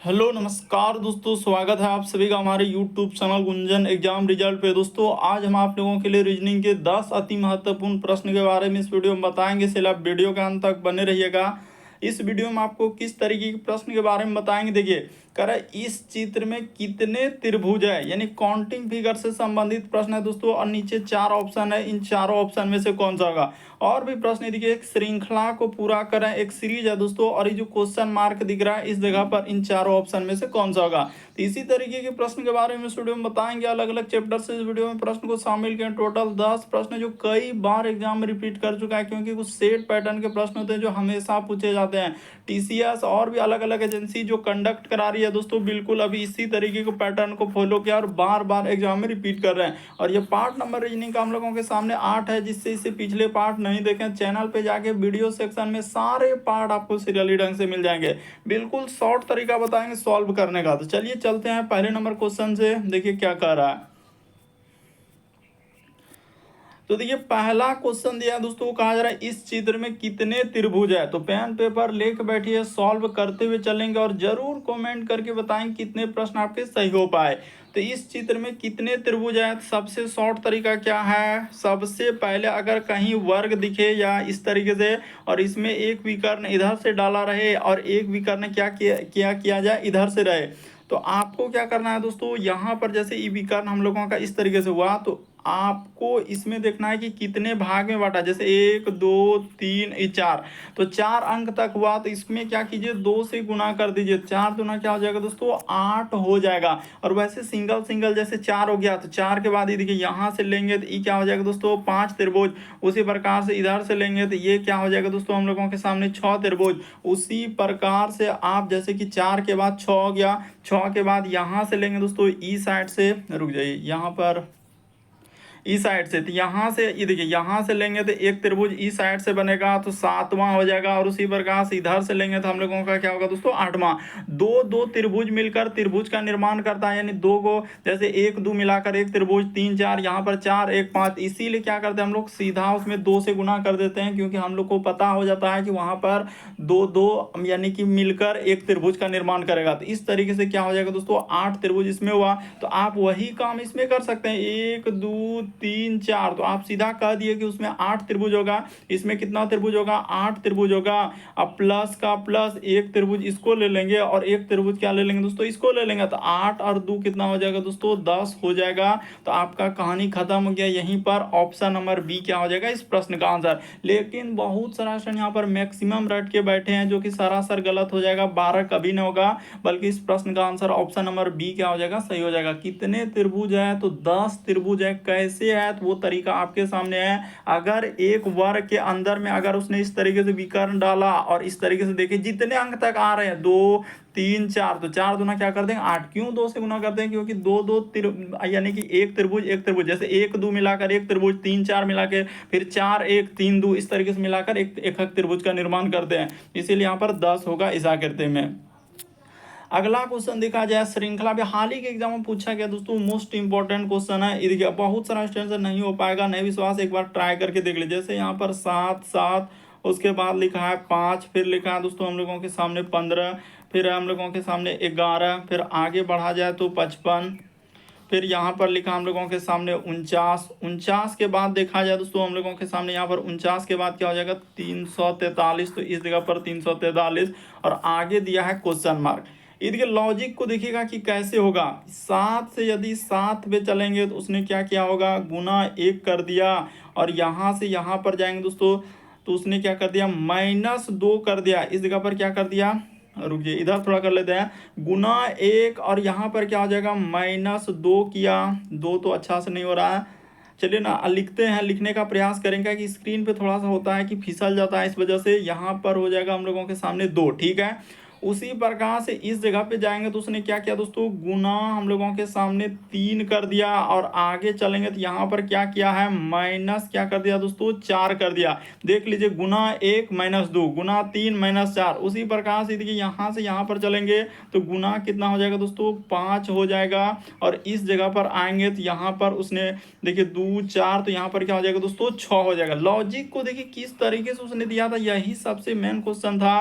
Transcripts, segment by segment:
Hello नमस्कार दोस्तों, स्वागत है आप सभी का हमारे YouTube channel Gunjan exam result पे। दोस्तों आज हम आप लोगों के लिए रीजनिंग के 10 अति महत्वपूर्ण प्रश्न के बारे में इस वीडियो में बताएंगे, इसलिए आप वीडियो के अंत तक बने रहिएगा। इस वीडियो में आपको किस तरीके के प्रश्न के बारे में बताएंगे। देखिए कह रहा है इस चित्र में कितने त्रिभुज है, यानी काउंटिंग फिगर से संबंधित प्रश्न है दोस्तों। और नीचे 4 ऑप्शन है, इन चारों ऑप्शन में से कौन सा होगा। और भी प्रश्न देखिए, एक श्रृंखला को पूरा करें, एक सीरीज है दोस्तों। और ये जो क्वेश्चन मार्क दिख रहा है इस जगह पर इन चारों ऑप्शन में से कौन सा होगा। तो इसी तरीके के प्रश्न के बारे में इस वीडियो में बताएंगे। अलग अलग चैप्टर से इस वीडियो में प्रश्न को शामिल किए। टोटल 10 प्रश्न जो कई बार एग्जाम में रिपीट कर चुका है, क्योंकि कुछ सेट पैटर्न के प्रश्न होते हैं जो हमेशा पूछे जाते हैं। टीसीएस और भी अलग अलग एजेंसी जो कंडक्ट करा रही है दोस्तों, बिल्कुल अभी इसी तरीके के पैटर्न को फॉलो किया और बार बार एग्जाम में रिपीट कर रहे हैं। और ये पार्ट नंबर रीजनिंग का हम लोगों के सामने 8 है, जिससे इससे पिछले पार्ट नहीं देखें चैनल पे जाके वीडियो सेक्शन में सारे पार्ट आपको सीरियली ढंग से मिल जाएंगे। बिल्कुल शॉर्ट तरीका बताएंगे सॉल्व करने का। तो चलिए चलते हैं पहले नंबर क्वेश्चन से, देखिए क्या कह रहा है। तो देखिए पहला क्वेश्चन दिया दोस्तों, कहा जा रहा है इस चित्र में कितने त्रिभुज है। तो पेन पेपर लेके बैठिए, सॉल्व करते हुए चलेंगे और जरूर कमेंट करके बताएं कितने प्रश्न आपके सही हो पाए। तो इस चित्र में कितने त्रिभुज है, सबसे शॉर्ट तरीका क्या है। सबसे पहले अगर कहीं वर्ग दिखे या इस तरीके से, और इसमें एक विकर्ण इधर से डाला रहे और एक विकर्ण क्या किया जाए इधर से रहे, तो आपको क्या करना है दोस्तों। यहाँ पर जैसे ई विकर्ण हम लोगों का इस तरीके से हुआ, तो आपको इसमें देखना है कि कितने भाग में बांटा। जैसे 1 2 3 4, तो 4 अंक तक हुआ, तो इसमें क्या कीजिए 2 से गुना कर दीजिए। 4 दूना क्या हो जाएगा दोस्तों 8 हो जाएगा। और वैसे सिंगल सिंगल जैसे 4 हो गया, तो 4 के बाद ये देखिए यहाँ से लेंगे तो ये क्या हो जाएगा दोस्तों 5 त्रिभुज। उसी प्रकार से इधर से लेंगे तो ये क्या हो जाएगा दोस्तों हम लोगों के सामने 6 त्रिभुज। उसी प्रकार से आप जैसे कि 4 के बाद 6 हो गया, 6 के बाद यहाँ से लेंगे दोस्तों ई साइड से, रुक जाइए यहाँ पर ई साइड से, तो यहाँ से ये देखिए यहाँ से लेंगे तो एक त्रिभुज ई साइड से बनेगा, तो 7वां हो जाएगा। और उसी प्रकार से इधर से लेंगे तो हम लोगों का क्या होगा दोस्तों 8वां। दो दो त्रिभुज मिलकर त्रिभुज का निर्माण करता है, यानी दो को जैसे 1 2 मिलाकर एक त्रिभुज, 3 4 यहाँ पर 4 1 5। इसीलिए क्या करते हैं हम लोग सीधा उसमें 2 से गुना कर देते हैं, क्योंकि हम लोग को पता हो जाता है कि वहां पर दो दो यानी कि मिलकर एक त्रिभुज का निर्माण करेगा। तो इस तरीके से क्या हो जाएगा दोस्तों 8 त्रिभुज इसमें हुआ। तो आप वही काम इसमें कर सकते हैं, 1 2 3 4, तो आप सीधा कह दिए कि उसमें 8 त्रिभुज होगा। इसमें कितना त्रिभुज होगा 8 त्रिभुज होगा। अब प्लस का प्लस एक त्रिभुज इसको ले लेंगे और एक त्रिभुज क्या ले लेंगे दोस्तों इसको ले लेंगे, तो 8 और 2 कितना हो जाएगा दोस्तों 10 हो जाएगा। तो आपका कहानी खत्म हो गया। यहीं पर ऑप्शन नंबर बी क्या हो जाएगा इस प्रश्न का आंसर। लेकिन बहुत सारा स्टूडेंट यहाँ पर मैक्सिमम रट के बैठे हैं, जो कि सरासर गलत हो जाएगा। 12 कभी नहीं होगा, बल्कि इस प्रश्न का आंसर ऑप्शन नंबर बी क्या हो जाएगा सही हो जाएगा। कितने त्रिभुज है, तो 10 त्रिभुज है। कैसे है, तो वो तरीका आपके सामने है। अगर एक वर्ग के अंदर में अगर उसने इस तरीके से विकर्ण डाला और इस तरीके से देखिए जितने अंक तक आ रहे हैं 2 3 4, तो 4 दूना क्या कर देंगे 8। क्यों 2 से गुना करते हैं, क्योंकि दो दो यानी कि एक त्रिभुज जैसे 1 2 मिलाकर एक त्रिभुज, 3 4 मिला के फिर 4 1 3 2, इस तरीके से मिलाकर एक त्रिभुज का निर्माण करते हैं। इसीलिए यहाँ पर 10 होगा इस आकृति में। अगला क्वेश्चन देखा जाए, श्रृंखला में हाल ही के एग्जाम में पूछा गया दोस्तों, मोस्ट इंपॉर्टेंट क्वेश्चन है। ये देखिए बहुत सारा स्टूडेंट से नहीं हो पाएगा, नहीं विश्वास एक बार ट्राई करके देख लीजिए। जैसे यहाँ पर 7 7, उसके बाद लिखा है 5, फिर लिखा है दोस्तों हम लोगों के सामने 15, फिर हम लोगों के सामने 11, फिर आगे बढ़ा जाए तो 55, फिर यहाँ पर लिखा हम लोगों के सामने 49 के बाद देखा जाए दोस्तों हम लोगों के सामने यहाँ पर 49 के बाद क्या हो जाएगा 343, तो इस जगह पर 343 और आगे दिया है क्वेश्चन मार्क। इसके लॉजिक को देखिएगा कि कैसे होगा। 7 से यदि 7 पे चलेंगे तो उसने क्या किया होगा गुना 1 कर दिया, और यहाँ से यहाँ पर जाएंगे दोस्तों तो उसने क्या कर दिया -2 कर दिया। इस जगह पर क्या कर दिया, रुकिए इधर थोड़ा कर लेते हैं, गुना 1 और यहाँ पर क्या हो जाएगा -2 किया। 2 तो अच्छा से नहीं हो रहा है, चलिए ना लिखते हैं, लिखने का प्रयास करेंगे कि स्क्रीन पे थोड़ा सा होता है कि फिसल जाता है, इस वजह से यहाँ पर हो जाएगा हम लोगों के सामने 2, ठीक है। उसी प्रकार से इस जगह पे जाएंगे तो उसने क्या किया दोस्तों गुना हम लोगों के सामने 3 कर दिया, और आगे चलेंगे तो यहाँ पर क्या किया है माइनस क्या कर दिया दोस्तों 4 कर दिया। देख लीजिए गुना 1 -2, गुना 3 -4। उसी प्रकार से देखिए यहाँ से यहाँ पर चलेंगे तो गुना कितना हो जाएगा दोस्तों 5 हो जाएगा, और इस जगह पर आएंगे तो यहाँ पर उसने देखिए 2 4, तो यहाँ पर क्या हो जाएगा दोस्तों 6 हो जाएगा। लॉजिक को देखिए किस तरीके से उसने दिया था, यही सबसे मेन क्वेश्चन था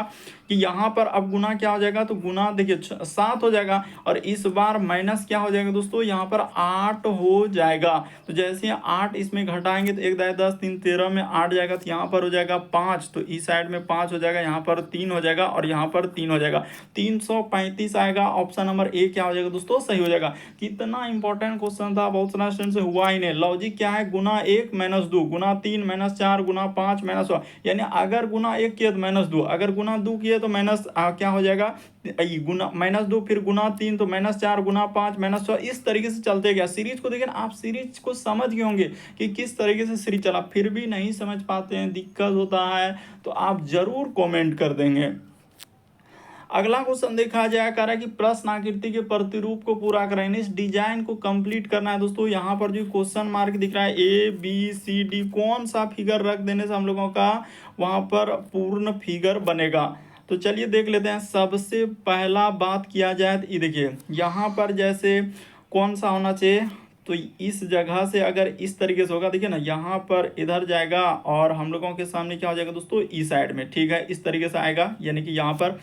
कि यहाँ पर अब गुना गुना क्या हो जाएगा, तो गुना देखिए 7 हो जाएगा, और इस बार माइनस क्या हो जाएगा दोस्तों, यहाँ पर 8 हो जाएगा। तो जैसे 8 इसमें घटाएंगे तो 1 दाएं 10 3 13 में 8 जाएगा, तो यहाँ पर हो जाएगा 5, तो इस साइड में 5 हो जाएगा, यहाँ पर 3 हो जाएगा और यहाँ पर 3 हो जाएगा, 335 आएगा। ऑप्शन नंबर ए क्या हो जाएगा दोस्तों, सही हो जाएगा। कितना इंपॉर्टेंट क्वेश्चन था, बहुत सारा स्टूडेंट से हुआ ही नहीं। लॉजिक क्या है, गुना 1 माइनस 2, गुना 3 माइनस 4, गुना 5 माइनस 1, यानी अगर गुना 1 किया तो माइनस 2, अगर गुना 2 किया तो माइनस क्या हो जाएगा, गुना माइनस 2, फिर गुना 3 तो माइनस 4, गुना 5 माइनस 6, इस तरीके से चलते गया। सीरीज को देखिए, आप सीरीज को समझ गए होंगे कि किस तरीके से सीरीज चला, फिर भी नहीं समझ पाते हैं, दिक्कत होता है, तो आप जरूर कमेंट कर देंगे। अगला क्वेश्चन देखा जाए, कह रहा है कि प्रश्न आकृति के प्रतिरूप को पूरा करें, इस डिजाइन को कंप्लीट करना है। दोस्तों यहाँ पर जो क्वेश्चन मार्क दिख रहा है ABCD, कौन सा फिगर रख देने से हम लोगों का वहां पर पूर्ण फिगर बनेगा। तो चलिए देख लेते हैं। सबसे पहला बात किया जाए तो ये देखिए, यहाँ पर जैसे कौन सा होना चाहिए, तो इस जगह से अगर इस तरीके से होगा, देखिए ना, यहाँ पर इधर जाएगा और हम लोगों के सामने क्या हो जाएगा दोस्तों, इस साइड में, ठीक है, इस तरीके से आएगा, यानी कि यहाँ पर।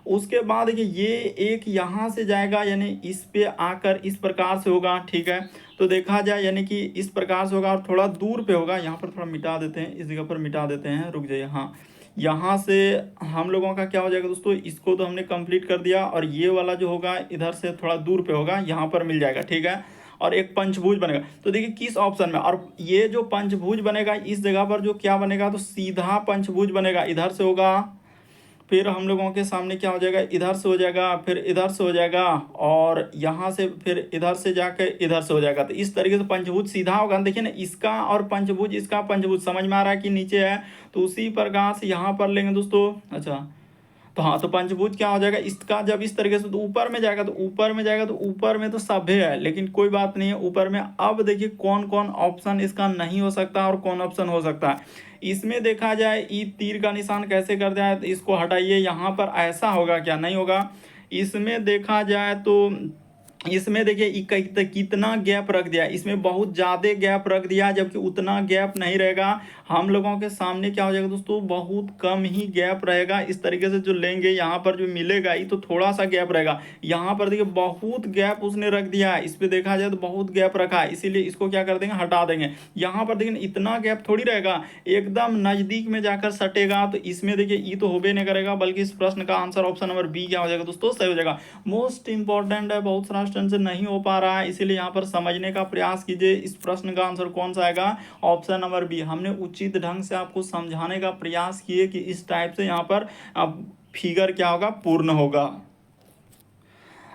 उसके बाद देखिए ये एक यहाँ से जाएगा, यानी इस पे आकर इस प्रकार से होगा, ठीक है। तो देखा जाए यानी कि इस प्रकार से होगा और थोड़ा दूर पे होगा, यहाँ पर थोड़ा मिटा देते हैं, इस जगह पर मिटा देते हैं, रुक जाइए, हाँ, यहाँ से हम लोगों का क्या हो जाएगा दोस्तों, इसको तो हमने कंप्लीट कर दिया, और ये वाला जो होगा इधर से थोड़ा दूर पे होगा, यहाँ पर मिल जाएगा, ठीक है, और एक पंचभुज बनेगा। तो देखिए किस ऑप्शन में, और ये जो पंचभुज बनेगा इस जगह पर जो क्या बनेगा, तो सीधा पंचभुज बनेगा, इधर से होगा, फिर हम लोगों के सामने क्या हो जाएगा, इधर से हो जाएगा, फिर इधर से हो जाएगा, और यहाँ से फिर इधर से जाकर इधर से हो जाएगा। तो इस तरीके से पंचभुज सीधा होगा। देखिए ना, इसका और पंचभुज, इसका पंचभुज, समझ में आ रहा है कि नीचे है, तो उसी प्रकार से यहाँ पर लेंगे दोस्तों। अच्छा, तो हाँ, तो पंचभुज क्या हो जाएगा, इसका जब इस तरीके से तो ऊपर में जाएगा, तो ऊपर में जाएगा, तो ऊपर में तो सभ्य है, लेकिन कोई बात नहीं है ऊपर में। अब देखिए कौन कौन ऑप्शन इसका नहीं हो सकता और कौन ऑप्शन हो सकता है। इसमें देखा जाए, ई तीर का निशान कैसे कर दिया है, तो इसको हटाइए, यहाँ पर ऐसा होगा क्या, नहीं होगा। इसमें देखा जाए तो इसमें देखिए कितना गैप रख दिया, इसमें बहुत ज़्यादा गैप रख दिया, जबकि उतना गैप नहीं रहेगा। हम लोगों के सामने क्या हो जाएगा दोस्तों, बहुत कम ही गैप रहेगा। इस तरीके से जो लेंगे, यहाँ पर जो मिलेगा ये तो थोड़ा सा गैप रहेगा। यहाँ पर देखिए बहुत गैप उसने रख दिया है, इस पर देखा जाए तो बहुत गैप रखा है, इसीलिए इसको क्या कर देंगे, हटा देंगे। यहाँ पर देखिए इतना गैप थोड़ी रहेगा, एकदम नज़दीक में जाकर सटेगा, तो इसमें देखिए ये तो होबे नहीं करेगा, बल्कि इस प्रश्न का आंसर ऑप्शन नंबर बी क्या हो जाएगा दोस्तों, सही हो जाएगा। मोस्ट इंपॉर्टेंट है, बहुत सारा स्टूडेंट से नहीं हो पा रहा है, इसीलिए यहाँ पर समझने का प्रयास कीजिए। इस प्रश्न का आंसर कौन सा आएगा, ऑप्शन नंबर बी। हमने उचित ढंग से आपको समझाने का प्रयास किए कि इस टाइप से यहाँ पर फिगर क्या होगा, पूर्ण होगा।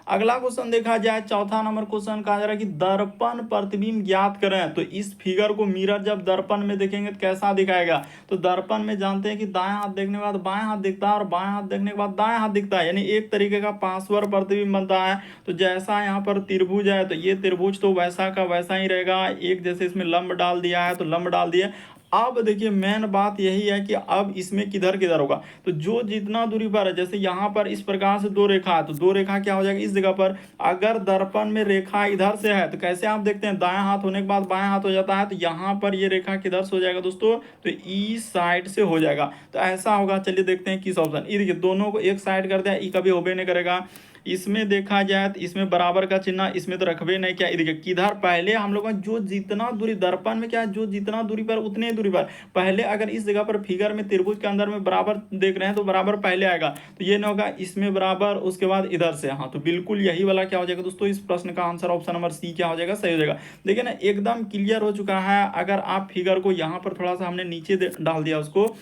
अगला क्वेश्चन देखा जाए, चौथा नंबर क्वेश्चन कहा जा रहा है कि दर्पण प्रतिबिंब ज्ञात करें। तो इस फिगर को मिरर जब दर्पण में देखेंगे तो कैसा दिखाएगा, तो दर्पण में जानते हैं कि दाएं हाथ देखने के बाद बाएं हाथ दिखता है और बाएं हाथ देखने के बाद दाएं हाथ दिखता है, यानी एक तरीके का पार्श्व प्रतिबिंब बनता है। तो जैसा यहाँ पर त्रिभुज है, तो ये त्रिभुज तो वैसा का वैसा ही रहेगा, एक जैसे इसमें लंब डाल दिया है तो लंब डाल दिया। अब देखिए मेन बात यही है कि अब इसमें किधर किधर होगा, तो जो जितना दूरी पर है, जैसे यहाँ पर इस प्रकार से दो रेखा है, तो दो रेखा क्या हो जाएगा इस जगह पर। अगर दर्पण में रेखा इधर से है तो कैसे आप देखते हैं, दायां हाथ होने के बाद बायां हाथ हो जाता है, तो यहाँ पर ये रेखा किधर से हो जाएगा दोस्तों, तो इस साइड से हो जाएगा। तो ऐसा होगा, चलिए देखते हैं किस ऑप्शन। ये देखिए दोनों को एक साइड कर दिया, ये कभी होबे नहीं करेगा। इसमें देखा जाए तो इसमें बराबर का चिन्ह इसमें तो रखबे नहीं, क्या देखिए किधर पहले हम लोग जो जितना दूरी दर्पण में क्या, जो जितना दूरी पर उतने दूरी पर पहले, अगर इस जगह पर फिगर में त्रिभुज के अंदर में बराबर देख रहे हैं तो बराबर पहले आएगा, तो ये नहीं होगा, इसमें बराबर, उसके बाद इधर से, हाँ, तो बिल्कुल यही वाला क्या हो जाएगा दोस्तों, इस प्रश्न का आंसर ऑप्शन नंबर सी क्या हो जाएगा, सही हो जाएगा। देखिए ना एकदम क्लियर हो चुका है। अगर आप फिगर को यहाँ पर थोड़ा सा हमने नीचे डाल दिया उसको,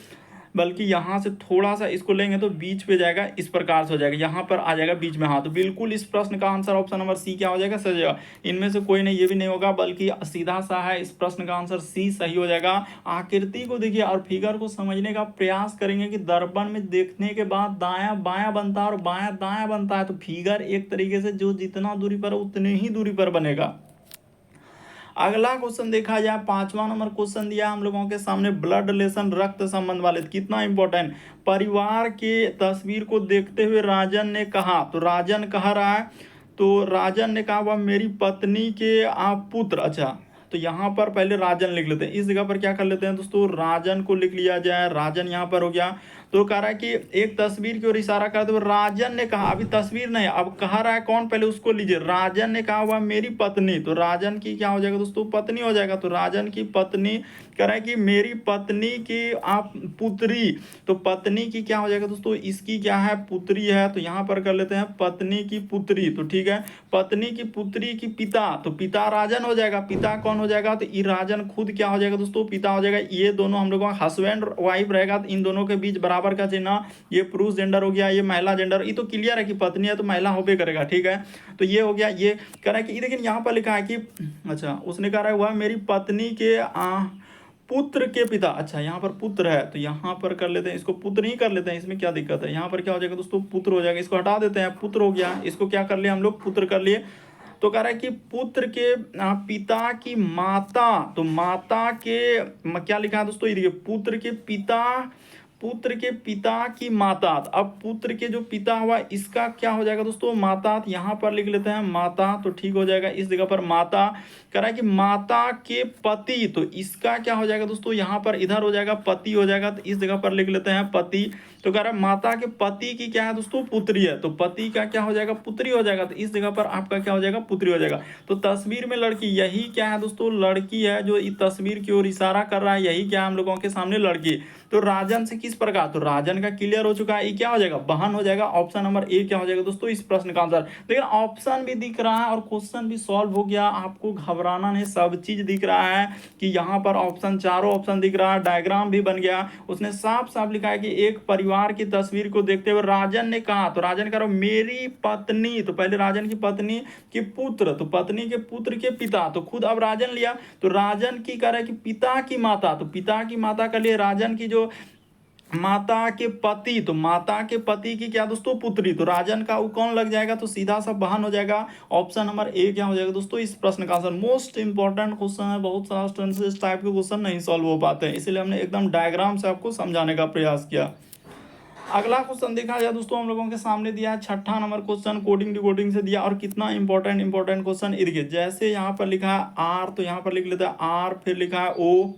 बल्कि यहाँ से थोड़ा सा इसको लेंगे तो बीच पे जाएगा, इस प्रकार से हो जाएगा, यहाँ पर आ जाएगा बीच में, हाँ, तो बिल्कुल इस प्रश्न का आंसर ऑप्शन नंबर सी क्या हो जाएगा, सही हो जाएगा। इनमें से कोई नहीं, ये भी नहीं होगा, बल्कि सीधा सा है, इस प्रश्न का आंसर सी सही हो जाएगा। आकृति को देखिए और फिगर को समझने का प्रयास करेंगे कि दर्पण में देखने के बाद दायां बायां बनता है और बायां दायां बनता है, तो फिगर एक तरीके से जो जितना दूरी पर उतने ही दूरी पर बनेगा। अगला क्वेश्चन देखा जाए, पांचवा नंबर क्वेश्चन दिया हम लोगों के सामने, ब्लड रिलेशन, रक्त संबंध वाले, कितना इंपॉर्टेंट। परिवार के तस्वीर को देखते हुए राजन ने कहा, तो राजन कह रहा है, तो राजन ने कहा वह मेरी पत्नी के आप पुत्र। अच्छा, तो यहाँ पर पहले राजन लिख लेते हैं, इस जगह पर क्या कर लेते हैं दोस्तों, राजन को लिख लिया जाए, राजन यहाँ पर हो गया। तो कह रहा है कि एक तस्वीर की ओर इशारा करते हुए राजन ने कहा, अभी तस्वीर नहीं, अब कह रहा है कौन, पहले उसको लीजिए। राजन ने कहा वह मेरी पत्नी, तो राजन की क्या हो जाएगा दोस्तों, पत्नी हो जाएगा। तो राजन की पत्नी कह रहा है कि मेरी पत्नी की आप पुत्री, तो पत्नी की क्या हो जाएगा दोस्तों, इसकी क्या है, पुत्री है। तो यहाँ पर कर लेते हैं पत्नी की पुत्री, तो ठीक है, पत्नी की पुत्री की पिता, तो पिता राजन हो जाएगा। पिता कौन हो जाएगा, तो ये राजन खुद क्या हो जाएगा दोस्तों, पिता हो जाएगा। ये दोनों हम लोगों का हस्बैंड वाइफ रहेगा, तो इन दोनों के बीच बराबर का चिन्ह, ये पुरुष जेंडर हो गया, ये महिला जेंडर, ये तो क्लियर है कि पत्नी है तो महिला होबे करेगा, ठीक है। तो ये हो गया, ये कह रहा है कि लेकिन यहाँ पर लिखा है कि अच्छा उसने कह रहा है वह मेरी पत्नी के पुत्र के पिता, अच्छा यहाँ पर पुत्र है, तो यहाँ पर कर लेते हैं इसको पुत्र ही कर लेते हैं, इसमें क्या दिक्कत है। यहाँ पर क्या हो जाएगा दोस्तों, पुत्र हो जाएगा, इसको हटा देते हैं, पुत्र हो गया, इसको क्या कर लिया हम लोग, पुत्र कर लिए। तो कह रहा है कि पुत्र के पिता की माता, तो माता के क्या लिखा है दोस्तों, ये देखिए पुत्र के पिता, पुत्र के पिता की माता, अब पुत्र के जो पिता हुआ इसका क्या हो जाएगा दोस्तों, माता, यहाँ पर लिख लेते हैं माता, तो ठीक हो जाएगा, इस जगह पर माता। कह रहा है कि माता के पति, तो इसका क्या हो जाएगा दोस्तों, यहाँ पर इधर हो जाएगा पति हो जाएगा, तो इस जगह पर लिख लेते हैं पति। तो कह रहा है माता के पति की क्या है दोस्तों, पुत्री है, तो पति का क्या हो जाएगा, पुत्री हो जाएगा, तो इस जगह पर आपका क्या हो जाएगा, पुत्री हो जाएगा। तो तस्वीर में लड़की, यही क्या है दोस्तों, लड़की है जो इस तस्वीर की ओर इशारा कर रहा है, यही क्या है हम लोगों के सामने लड़की। तो राजन से किस प्रकार, तो राजन का क्लियर हो चुका है, ये क्या हो जाएगा, बहन हो जाएगा। ऑप्शन नंबर ए क्या हो जाएगा दोस्तों इस प्रश्न का आंसर। लेकिन ऑप्शन भी दिख रहा है और क्वेश्चन भी सॉल्व हो गया, आपको घबराना नहीं, सब चीज दिख रहा है कि यहाँ पर ऑप्शन, चारों ऑप्शन दिख रहा है, डायग्राम भी बन गया। उसने साफ साफ लिखा है कि एक परिवार की तस्वीर को देखते हुए राजन ने कहा, तो राजन कह रहा मेरी पत्नी, तो पहले राजन की पत्नी के पुत्र, तो पत्नी के पुत्र के पिता, तो खुद अब राजन लिया, तो राजन की कह रहा है कि पिता की माता, तो पिता की माता के लिए राजन की जो माता के पति, तो माता के पति की क्या दोस्तों, पुत्री, तो राजन का वो कौन लग जाएगा, तो सीधा सा बहन हो जाएगा। ऑप्शन नंबर ए क्या हो जाएगा दोस्तों इस प्रश्न का आंसर। मोस्ट इंपॉर्टेंट क्वेश्चन है, बहुत सारा स्टूडेंट से इस टाइप के क्वेश्चन नहीं सॉल्व हो पाते हैं, इसलिए हमने एकदम डायग्राम से आपको समझाने का प्रयास किया। अगला क्वेश्चन देखा जाए दोस्तों, हम लोगों के सामने दिया है 6ठा नंबर क्वेश्चन, कोडिंग डिकोडिंग से दिया, और कितना इंपॉर्टेंट क्वेश्चन, देखिए जैसे यहाँ पर लिखा है आर, तो यहाँ पर लिख लेते हैं आर, फिर लिखा है ओ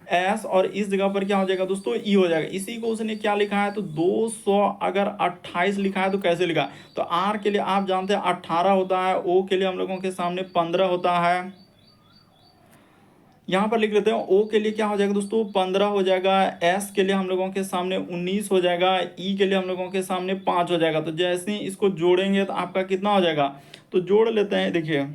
एस, और इस जगह पर क्या हो जाएगा दोस्तों, ई हो जाएगा। इसी को उसने क्या लिखा है, तो 200 अगर 28 लिखा है तो कैसे लिखा, तो आर के लिए आप जानते हैं 18 होता है, ओ के लिए हम लोगों के सामने 15 होता है, यहाँ पर लिख लेते हैं ओ के लिए क्या हो जाएगा दोस्तों 15 हो जाएगा, एस के लिए हम लोगों के सामने 19 हो जाएगा, ई के लिए हम लोगों के सामने 5 हो जाएगा। तो जैसे ही इसको जोड़ेंगे तो आपका कितना हो जाएगा, तो जोड़ लेते हैं, देखिए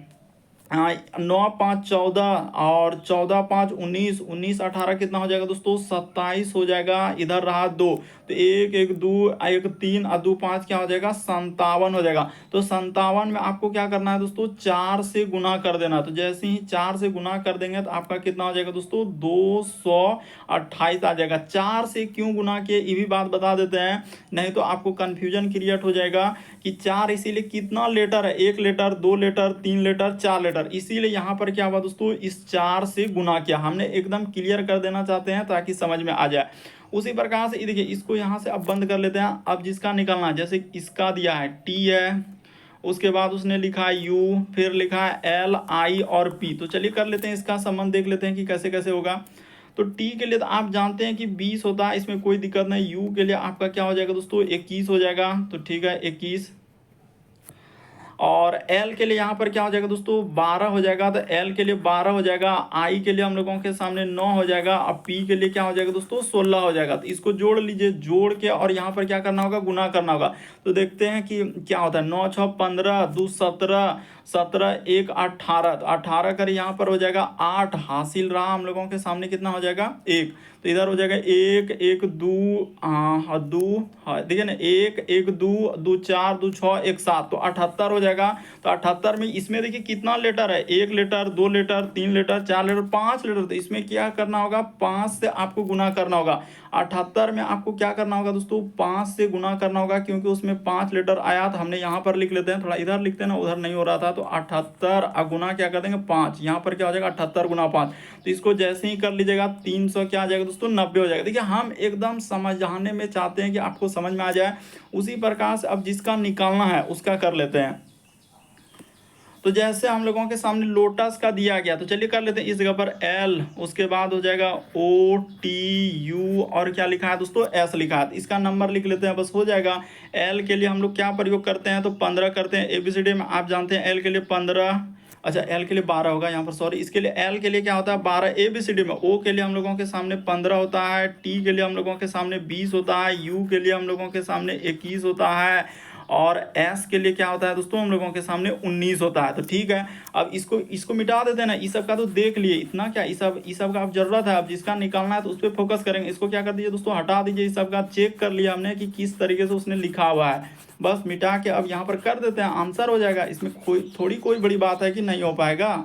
9 5 14 और 14 5 19, 19 18 कितना हो जाएगा दोस्तों 27 हो जाएगा। इधर रहा 2, तो 1 1 2 1 3 और 2 5 क्या हो जाएगा 57 हो जाएगा। तो 57 में आपको क्या करना है दोस्तों 4 से गुना कर देना। तो जैसे ही 4 से गुना कर देंगे तो आपका कितना हो जाएगा दोस्तों 228 आ जाएगा। 4 से क्यों गुना किए ये भी बात बता देते हैं, नहीं तो आपको कन्फ्यूजन क्रिएट हो जाएगा कि 4 इसीलिए कितना लेटर है, 1 लेटर 2 लेटर 3 लेटर 4 लेटर, इसीलिए यहाँ पर क्या हुआ दोस्तों इस 4 से गुना किया। हमने एकदम क्लियर कर देना चाहते हैं ताकि समझ में आ जाए। उसी प्रकार से देखिए इसको यहाँ से अब बंद कर लेते हैं। अब जिसका निकलना है, जैसे इसका दिया है टी है, उसके बाद उसने लिखा है यू, फिर लिखा है एल आई और पी। तो चलिए कर लेते हैं इसका संबंध, देख लेते हैं कि कैसे कैसे होगा। तो टी के लिए तो आप जानते हैं कि 20 होता है, इसमें कोई दिक्कत नहीं। यू के लिए आपका क्या हो जाएगा दोस्तों 21 हो जाएगा, तो ठीक है 21। और एल के लिए यहाँ पर क्या हो जाएगा दोस्तों 12 हो जाएगा, तो एल के लिए 12 हो जाएगा। आई के लिए हम लोगों के सामने 9 हो जाएगा। अब पी के लिए क्या हो जाएगा दोस्तों 16 हो जाएगा। तो इसको जोड़ लीजिए, जोड़ के और यहाँ पर क्या करना होगा गुना करना होगा। तो देखते हैं कि क्या होता है, 9 6 15 2 17 17 1 18, तो 18 कर यहाँ पर हो जाएगा 8 हासिल रहा हम लोगों के सामने, कितना हो जाएगा 1। तो इधर हो जाएगा 1 1 2 2 देखिए ना 1 1 2 2 4 2 6 1 7, तो 78 हो जाएगा। तो 78 में इसमें देखिए कितना लेटर है, 1 letter 2 letter 3 letter 4 letter 5 letter. तो इसमें क्या करना होगा 5 से आपको गुना करना होगा। 78 में आपको क्या करना होगा दोस्तों 5 से गुना करना होगा, क्योंकि उसमें 5 लेटर आया। तो हमने यहाँ पर लिख लेते हैं, थोड़ा इधर लिखते हैं ना, उधर नहीं हो रहा था। तो 78 गुना क्या कर देंगे 5, यहाँ पर क्या हो जाएगा 78 गुना 5। तो इसको जैसे ही कर लीजिएगा 300 क्या आ जाएगा दोस्तों 90 हो जाएगा। देखिए हम एकदम समझाने में चाहते हैं कि आपको समझ में आ जाए। उसी प्रकार से अब जिसका निकालना है उसका कर लेते हैं। तो जैसे हम लोगों के सामने लोटस का दिया गया, तो चलिए कर लेते हैं इस जगह पर एल, उसके बाद हो जाएगा ओ टी यू और क्या लिखा है दोस्तों एस लिखा है, इसका नंबर लिख लेते हैं बस हो जाएगा। एल के लिए हम लोग क्या प्रयोग करते हैं तो 15 करते हैं, एबीसीडी में आप जानते हैं एल के लिए 15, अच्छा एल के लिए 12 होगा यहाँ पर, सॉरी इसके लिए एल के लिए क्या होता है 12 एबीसीडी में, ओ के लिए हम लोगों के सामने 15 होता है, टी के लिए हम लोगों के सामने 20 होता है, यू के लिए हम लोगों के सामने 21 होता है और एस के लिए क्या होता है दोस्तों हम लोगों के सामने 19 होता है। तो ठीक है, अब इसको मिटा देते हैं ना, इस सब का तो देख लिए इतना क्या, इस सब का अब जरूरत है, अब जिसका निकालना है तो उस पर फोकस करेंगे। इसको क्या कर दीजिए दोस्तों हटा दीजिए, इस सब का चेक कर लिया हमने कि किस तरीके से उसने लिखा हुआ है, बस मिटा के अब यहाँ पर कर देते हैं, आंसर हो जाएगा। इसमें कोई बड़ी बात है कि नहीं हो पाएगा।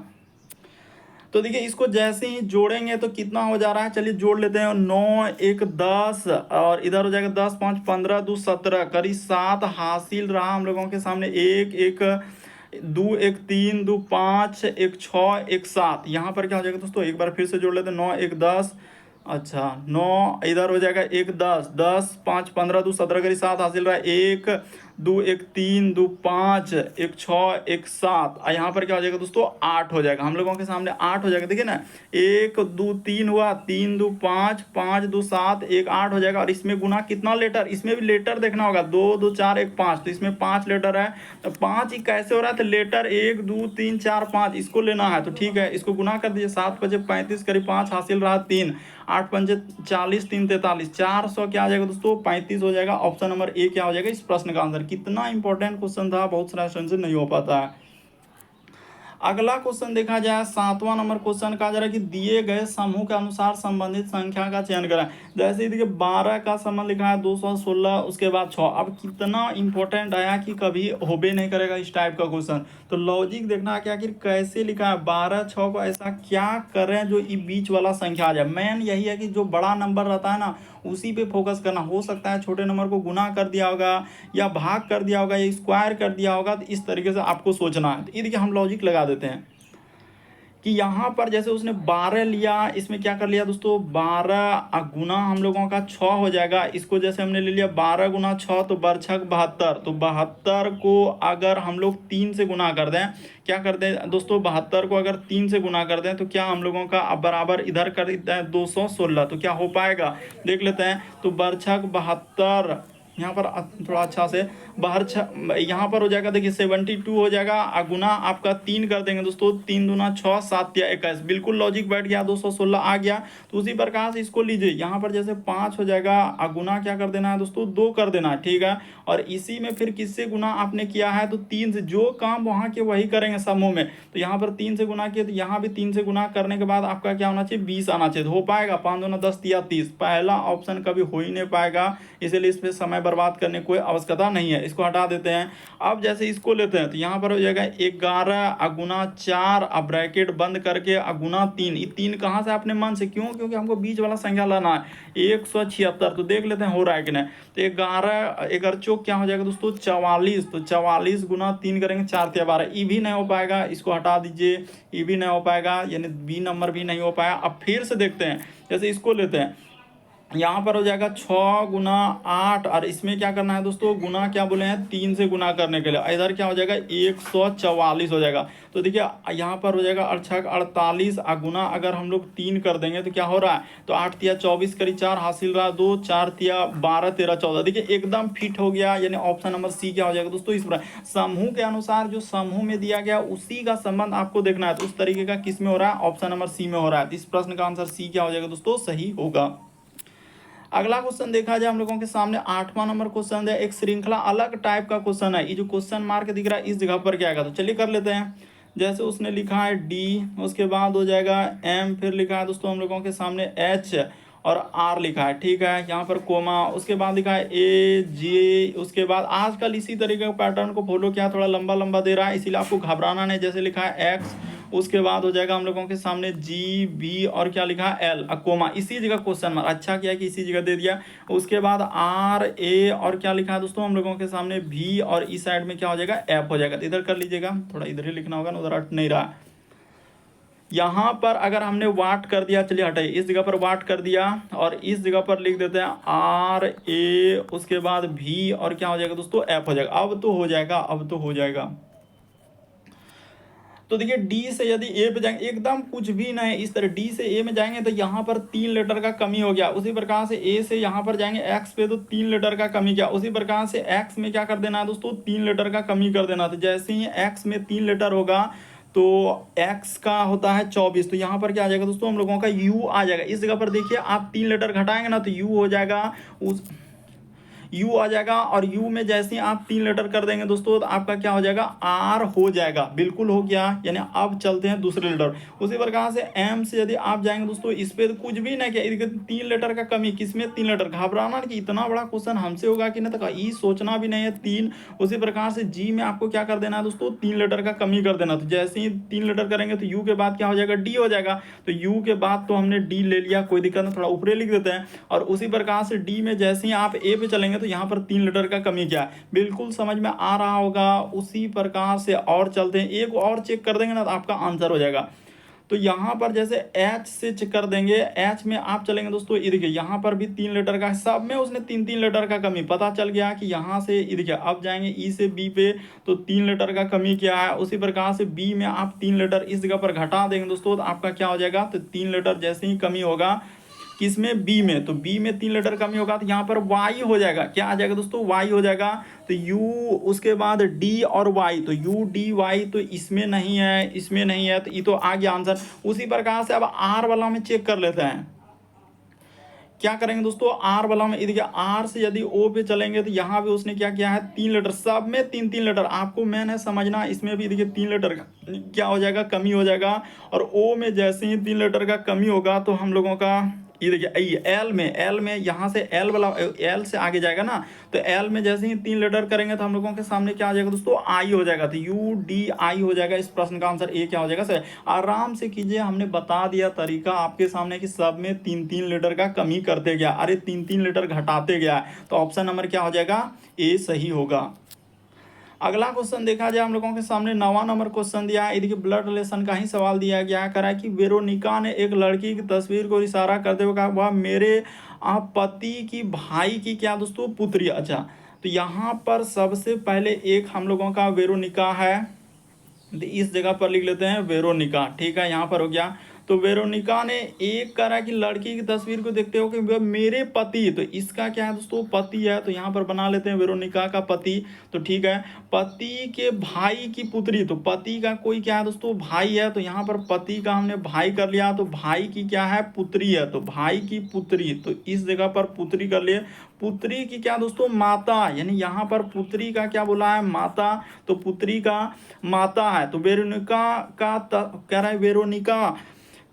तो देखिए इसको जैसे ही जोड़ेंगे तो कितना हो जा रहा है, चलिए जोड़ लेते हैं, 9 1 10 और इधर हो जाएगा 10 5 15 2 17, करीब 7 हासिल रहा हम लोगों के सामने, 1 1 2 1 3 2 5 1 6 1 7, यहाँ पर क्या हो जाएगा दोस्तों एक बार फिर से जोड़ लेते हैं, 9 1 10, अच्छा 9 इधर हो जाएगा 1 10 10 5 15 2 17 करीब 7 हासिल रहा है, 1 2 1 3 2 5 1 6 1 7, और यहाँ पर क्या हो जाएगा दोस्तों 8 हो जाएगा, हम लोगों के सामने 8 हो जाएगा। देखिए ना 1 2 3 हुआ, 3 2 5 5 2 7 1 8 हो जाएगा। और इसमें गुना कितना लेटर, इसमें भी लेटर देखना होगा, 2 2 4 1 5, तो इसमें 5 लेटर है, तो 5 ही कैसे हो रहा है, तो लेटर 1 2 3 4 5 इसको लेना है। तो ठीक है, इसको गुना कर दीजिए, 7 5 35 करीब 5 हासिल रहा 3, 8 5 40 3 43, 400 क्या आ जाएगा दोस्तों 35 हो जाएगा। ऑप्शन नंबर ए क्या हो जाएगा इस प्रश्न का आंसर। कितना इंपॉर्टेंट क्वेश्चन था, बहुत सारा स्टूडेंट से नहीं हो पाता है। अगला क्वेश्चन देखा जाए 7वां नंबर क्वेश्चन का जरा कि दिए गए समूह के अनुसार संबंधित संख्या का चयन करें। जैसे देखिए 12 का संबंध लिखा है 216, उसके बाद 6, अब कितना इंपॉर्टेंट आया कि कभी होबे नहीं करेगा इस टाइप का क्वेश्चन। तो लॉजिक देखना है कि आखिर कैसे लिखा है, 12 6 को ऐसा क्या करें जो ये बीच वाला संख्या आ जाए। मेन यही है कि जो बड़ा नंबर रहता है ना उसी पे फोकस करना, हो सकता है छोटे नंबर को गुना कर दिया होगा या भाग कर दिया होगा या स्क्वायर कर दिया होगा, तो इस तरीके से आपको सोचना है। तो ये देखिए हम लॉजिक लगा देते हैं कि यहाँ पर जैसे उसने 12 लिया, इसमें क्या कर लिया दोस्तों 12 गुना हम लोगों का 6 हो जाएगा। इसको जैसे हमने ले लिया 12 गुना 6 तो बरछक 72, तो 72 को अगर हम लोग 3 से गुना कर दें, क्या कर दें दोस्तों 72 को अगर 3 से गुना कर दें तो क्या हम लोगों का अब बराबर इधर कर देते हैं 216, तो क्या हो पाएगा देख लेते हैं। तो बरछक 72 यहाँ पर थोड़ा अच्छा से बाहर यहाँ पर हो जाएगा, देखिए 72 हो जाएगा, गुना आपका 3 कर देंगे दोस्तों, 3 दूना 6 7 या 21, बिल्कुल लॉजिक बैठ गया, 216 आ गया। तो उसी प्रकार से इसको लीजिए, यहाँ पर जैसे 5 हो जाएगा, गुना क्या कर देना है दोस्तों 2 कर देना है, ठीक है। और इसी में फिर किससे गुना आपने किया है तो 3 से, जो काम वहाँ के वही करेंगे समूह में। तो यहाँ पर 3 से गुना किया, तो यहाँ भी 3 से गुना करने के बाद आपका क्या होना चाहिए 20 आना चाहिए, तो हो पाएगा 5 दूना 10 या 30, पहला ऑप्शन कभी हो ही नहीं पाएगा, इसलिए इस पर समय बर्बाद करने की कोई आवश्यकता नहीं है, इसको हटा देते हैं। अब जैसे इसको लेते हैं तो यहाँ पर हो जाएगा 11 गुना 4, अब ब्रैकेट बंद करके गुना 3, ये 3 कहाँ से अपने मन से, क्यों क्योंकि हमको बीच वाला संख्या लाना है 176, तो देख लेते हैं हो रहा है कि नहीं। तो 11 11 चौक क्या हो जाएगा दोस्तों 44, तो 44 गुना 3 करेंगे 4 या 12, ये भी नहीं हो पाएगा, इसको हटा दीजिए, ये भी नहीं हो पाएगा, यानी बी नंबर भी नहीं हो पाया। अब फिर से देखते हैं, जैसे इसको लेते हैं, यहाँ पर हो जाएगा 6 गुना 8, और इसमें क्या करना है दोस्तों गुना क्या बोले हैं 3 से गुना करने के लिए, इधर क्या हो जाएगा 144 हो जाएगा। तो देखिए यहाँ पर हो जाएगा 48, गुना अगर हम लोग 3 कर देंगे तो क्या हो रहा है, तो 8 तिया 24 करीब 4 हासिल रहा 2, 4 तिया 12 13 14, देखिए एकदम फिट हो गया, यानी ऑप्शन नंबर सी क्या हो जाएगा दोस्तों इस पर समूह के अनुसार जो समूह में दिया गया उसी का संबंध आपको देखना है, तो उस तरीके का किस में हो रहा है ऑप्शन नंबर सी में हो रहा है। इस प्रश्न का आंसर सी क्या हो जाएगा दोस्तों सही होगा। अगला क्वेश्चन देखा जाए हम लोगों के सामने 8वां नंबर क्वेश्चन है, एक श्रृंखला अलग टाइप का क्वेश्चन है, ये जो क्वेश्चन मार्क दिख रहा है इस जगह पर क्या आएगा, तो चलिए कर लेते हैं। जैसे उसने लिखा है डी, उसके बाद हो जाएगा एम, फिर लिखा है दोस्तों हम लोगों के सामने एच और आर लिखा है, ठीक है, यहाँ पर कोमा, उसके बाद लिखा है ए जे, उसके बाद आजकल इसी तरीके का पैटर्न को फॉलो किया, थोड़ा लंबा लंबा दे रहा है इसीलिए आपको घबराना नहीं। जैसे लिखा है एक्स, उसके बाद हो जाएगा हम लोगों के सामने जी बी और क्या लिखा है एल, कोमा, इसी जगह क्वेश्चन मार्क, अच्छा किया कि इसी जगह दे दिया। उसके बाद आर ए और क्या लिखा है दोस्तों हम लोगों के सामने भी, और इस साइड में क्या हो जाएगा एफ हो जाएगा, तो इधर कर लीजिएगा, थोड़ा इधर ही लिखना होगा ना, उधर अट नहीं रहा। यहाँ पर अगर हमने वाट कर दिया, चलिए हटाइए, इस जगह पर वाट कर दिया और इस जगह पर लिख देते हैं आर ए, उसके बाद भी और क्या हो जाएगा दोस्तों एफ हो जाएगा। अब तो हो जाएगा, अब तो हो जाएगा। तो देखिए डी से यदि ए पे जाएंगे एकदम कुछ भी नहीं, इस तरह डी से ए में जाएंगे तो यहाँ पर 3 लीटर का कमी हो गया। उसी प्रकार से ए से यहाँ पर जाएंगे एक्स पे तो 3 लीटर का कमी किया। उसी प्रकार से एक्स में क्या कर देना है दोस्तों, 3 लीटर का कमी कर देना। तो जैसे ही एक्स में 3 लीटर होगा तो x का होता है 24, तो यहाँ पर क्या आ जाएगा दोस्तों, हम लोगों का u आ जाएगा। इस जगह पर देखिए आप 3 लीटर घटाएंगे ना तो u हो जाएगा, उस u आ जाएगा, और u में जैसे ही आप 3 लीटर कर देंगे दोस्तों तो आपका क्या हो जाएगा, r हो जाएगा। बिल्कुल हो गया। यानी अब चलते हैं दूसरे लीटर। उसी प्रकार से m से यदि आप जाएंगे दोस्तों, इस पे तो कुछ भी नहीं किया, 3 लीटर का कमी, किसमें 3 लीटर। घबराना कि इतना बड़ा क्वेश्चन हमसे होगा कि नहीं, तो ई सोचना भी नहीं है 3। उसी प्रकार से g में आपको क्या कर देना है दोस्तों, 3 लीटर का कमी कर देना। तो जैसे ही 3 लीटर करेंगे तो u के बाद क्या हो जाएगा, d हो जाएगा। तो u के बाद तो हमने d ले लिया, कोई दिक्कत नहीं, थोड़ा ऊपर लिख देते हैं। और उसी प्रकार से d में जैसे ही आप a पे चलेंगे तो यहाँ पर 3 लीटर का कमी क्या है, बिल्कुल समझ में आ रहा होगा। उसी प्रकार से और चलते हैं, एक और चेक कर देंगे ना तो आपका आंसर हो जाएगा। तो यहाँ पर जैसे H से चेक कर देंगे, H में आप चलेंगे दोस्तों, ये देखिए यहाँ पर भी 3 लीटर का, सब में उसने 3-3 लीटर का कमी पता चल गया कि यहाँ से ये देखिए। अब जाएंगे E से B पे तो 3 लीटर का कमी क्या है। उसी प्रकार से B में आप 3 लीटर इस जगह पर घटा देंगे दोस्तों तो आपका क्या हो जाएगा, तो 3 लीटर जैसे ही कमी होगा किसमें, बी में, तो बी में 3 लीटर कमी होगा तो यहाँ पर वाई हो जाएगा। क्या आ जाएगा दोस्तों, वाई हो जाएगा। तो यू, उसके बाद डी और वाई, तो यू डी वाई तो इसमें नहीं है, इसमें नहीं है, तो ये तो आ गया आंसर। उसी प्रकार से अब आर वाला में चेक कर लेते हैं। क्या करेंगे दोस्तों, आर वाला में देखिए, आर से यदि ओ पे चलेंगे तो यहाँ भी उसने क्या किया है, 3 लीटर, सब में 3-3 लीटर। आपको मैंने समझना, इसमें भी देखिए 3 लीटर का क्या हो जाएगा, कमी हो जाएगा। और ओ में जैसे ही 3 लीटर का कमी होगा तो हम लोगों का ये देखिए एल में यहाँ से एल वाला, एल से आगे जाएगा ना, तो एल में जैसे ही 3 लीटर करेंगे तो हम लोगों के सामने क्या आ जाएगा दोस्तों, आई हो जाएगा। तो यू डी आई हो जाएगा। इस प्रश्न का आंसर ए क्या हो जाएगा, सर। आराम से कीजिए, हमने बता दिया तरीका आपके सामने कि सब में 3-3 लीटर का कमी करते गया, अरे 3-3 लीटर घटाते गया, तो ऑप्शन नंबर क्या हो जाएगा, ए सही होगा। अगला क्वेश्चन देखा जाए, हम लोगों के सामने 9वां नंबर क्वेश्चन दिया है। देखिए ब्लड रिलेशन का ही सवाल दिया गया है। कह रहा है कि वेरोनिका ने एक लड़की की तस्वीर को इशारा करते हुए कहा, वह मेरे पति की भाई की क्या दोस्तों, पुत्री। अच्छा, तो यहाँ पर सबसे पहले एक हम लोगों का वेरोनिका है, तो इस जगह पर लिख लेते हैं वेरोनिका। ठीक है, यहाँ पर हो गया। तो वेरोनिका ने एक करा कि लड़की की तस्वीर को देखते हो कि वह मेरे पति, तो इसका क्या है दोस्तों, पति है, तो यहाँ पर बना लेते हैं वेरोनिका का पति। तो ठीक है, पति के भाई की पुत्री, तो पति का कोई क्या है दोस्तों, भाई है, तो यहाँ पर पति का हमने भाई कर लिया, तो भाई की क्या है, पुत्री है, तो भाई की पुत्री, तो इस जगह पर पुत्री कर लिए। पुत्री की क्या दोस्तों, माता, यानी यहाँ पर पुत्री का क्या बोला है, माता, तो पुत्री का माता है। तो वेरोनिका का कह रहा है, वेरोनिका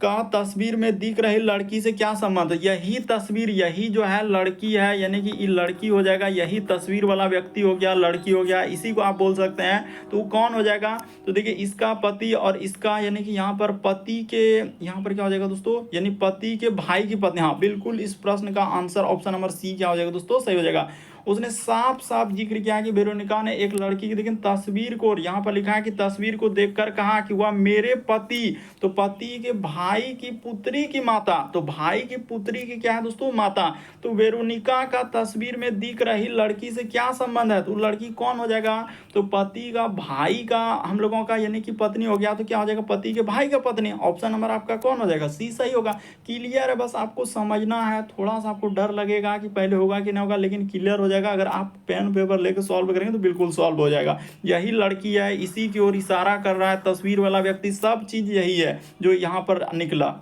का तस्वीर में दिख रही लड़की से क्या संबंध, यही तस्वीर, यही जो है लड़की है, यानी कि ये लड़की हो जाएगा, यही तस्वीर वाला व्यक्ति हो गया, लड़की हो गया, इसी को आप बोल सकते हैं। तो कौन हो जाएगा, तो देखिए इसका पति और इसका, यानी कि यहाँ पर पति के, यहाँ पर क्या हो जाएगा दोस्तों, यानी पति के भाई की पत्नी। हाँ बिल्कुल, इस प्रश्न का आंसर ऑप्शन नंबर सी क्या हो जाएगा दोस्तों, सही हो जाएगा। उसने साफ साफ जिक्र किया कि वेरोनिका ने एक लड़की की, लेकिन तस्वीर को, यहाँ पर लिखा है कि तस्वीर को देखकर कहा कि वह मेरे पति, तो पति के भाई की पुत्री की माता, तो भाई की पुत्री की क्या है दोस्तों, माता। तो वेरोनिका का तस्वीर में दिख रही लड़की से क्या संबंध है, तो लड़की कौन हो जाएगा, तो पति का भाई का हम लोगों का, यानी कि पत्नी हो गया, तो क्या हो जाएगा, पति के भाई का पत्नी। ऑप्शन नंबर आपका कौन हो जाएगा, सी सही होगा। क्लियर है, बस आपको समझना है, थोड़ा सा आपको डर लगेगा कि पहले होगा कि नहीं होगा, लेकिन क्लियर हो जाएगा। अगर आप पेन पेपर लेकर सॉल्व करेंगे तो बिल्कुल सॉल्व हो जाएगा। यही लड़की है, इसी की ओर इशारा कर रहा है तस्वीर वाला व्यक्ति, सब चीज यही है जो यहाँ पर निकला।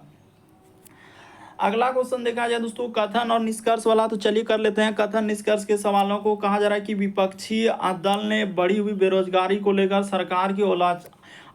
अगला क्वेश्चन देखा जाए दोस्तों, कथन और निष्कर्ष वाला, तो चलिए कर लेते हैं कथन निष्कर्ष के सवालों को। कहा जा रहा है कि विपक्षी दल ने बढ़ी हुई बेरोजगारी को लेकर सरकार की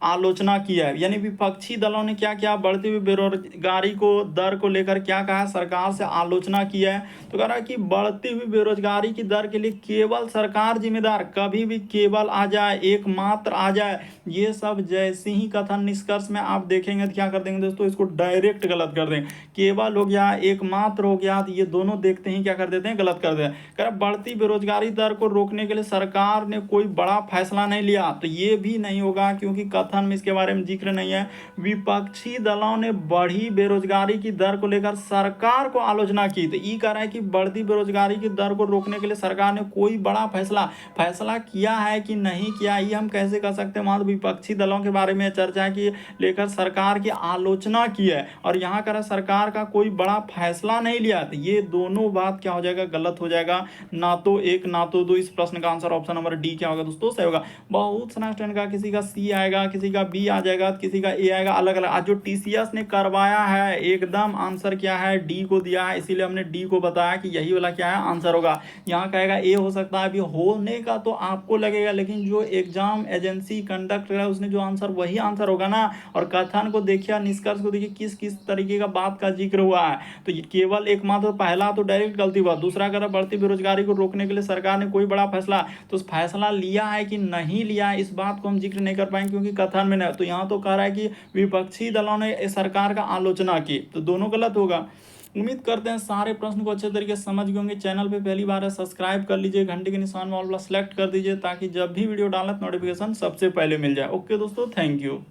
आलोचना की है, यानी विपक्षी दलों ने क्या किया, बढ़ती हुई बेरोजगारी को दर को लेकर क्या कहा, सरकार से आलोचना की है। तो कह रहा है कि बढ़ती हुई बेरोजगारी की दर के लिए केवल सरकार जिम्मेदार, कभी भी केवल आ जाए, एकमात्र आ जाए, ये सब जैसे ही कथन निष्कर्ष में आप देखेंगे तो क्या कर देंगे दोस्तों, इसको डायरेक्ट गलत कर देंगे। केवल हो गया, एकमात्र हो गया, तो ये दोनों देखते ही क्या कर देते हैं, गलत कर देते हैं। कह रहा बढ़ती बेरोजगारी दर को रोकने के लिए सरकार ने कोई बड़ा फैसला नहीं लिया, तो ये भी नहीं होगा, क्योंकि कथन में इसके बारे में जिक्र नहीं है। विपक्षी दलों ने बढ़ी बेरोजगारी की दर को लेकर सरकार को आलोचना की। तो ये कह रहा है कि बढ़ती बेरोजगारी की दर को रोकने के लिए सरकार ने कोई बड़ा फैसला किया है कि नहीं किया, ये हम कैसे कर सकते हैं। वहां तो विपक्षी दलों के बारे में चर्चा की लेकर सरकार की आलोचना की है, और यहाँ कर सरकार का कोई बड़ा फैसला नहीं लिया। तो ये दोनों बात क्या हो जाएगा, गलत हो जाएगा। ना तो एक ना तो दो। इस प्रश्न का आंसर ऑप्शन नंबर डी क्या होगा दोस्तों, सही होगा। बहुत सारा स्टूडेंट का किसी का सी आएगा, किसी का बी आ जाएगा, किसी का ए आएगा, अलग अलग। आज जो टीसीएस ने करवाया है एकदम आंसर क्या है, डी को दिया है, इसीलिए हमने डी को बताया कि यही वाला क्या है आंसर होगा। यहाँ कहेगा ए हो सकता है, अभी होने का तो आपको लगेगा, लेकिन जो एग्जाम एजेंसी कंडक्ट कर रहा है उसने जो आंसर वही आंसर होगा ना। और कथन को देखिए, निष्कर्ष को देखिए, किस किस तरीके का बात का जिक्र हुआ है। तो ये केवल एकमात्र पहला तो डायरेक्ट गलती हुआ, दूसरा अगर बढ़ती बेरोजगारी को रोकने के लिए सरकार ने कोई बड़ा फैसला, तो उस फैसला लिया है कि नहीं लिया है, इस बात को हम जिक्र नहीं कर पाएंगे क्योंकि कथन में नहीं। तो यहाँ तो कह रहा है कि विपक्षी दलों ने सरकार का आलोचना की, तो दोनों गलत होगा। उम्मीद करते हैं सारे प्रश्न को अच्छे तरीके से समझ गए होंगे। चैनल पे पहली बार है सब्सक्राइब कर लीजिए, घंटे के निशान में ऑल वाला सेलेक्ट कर दीजिए ताकि जब भी वीडियो डालें नोटिफिकेशन सबसे पहले मिल जाए। ओके दोस्तों, थैंक यू।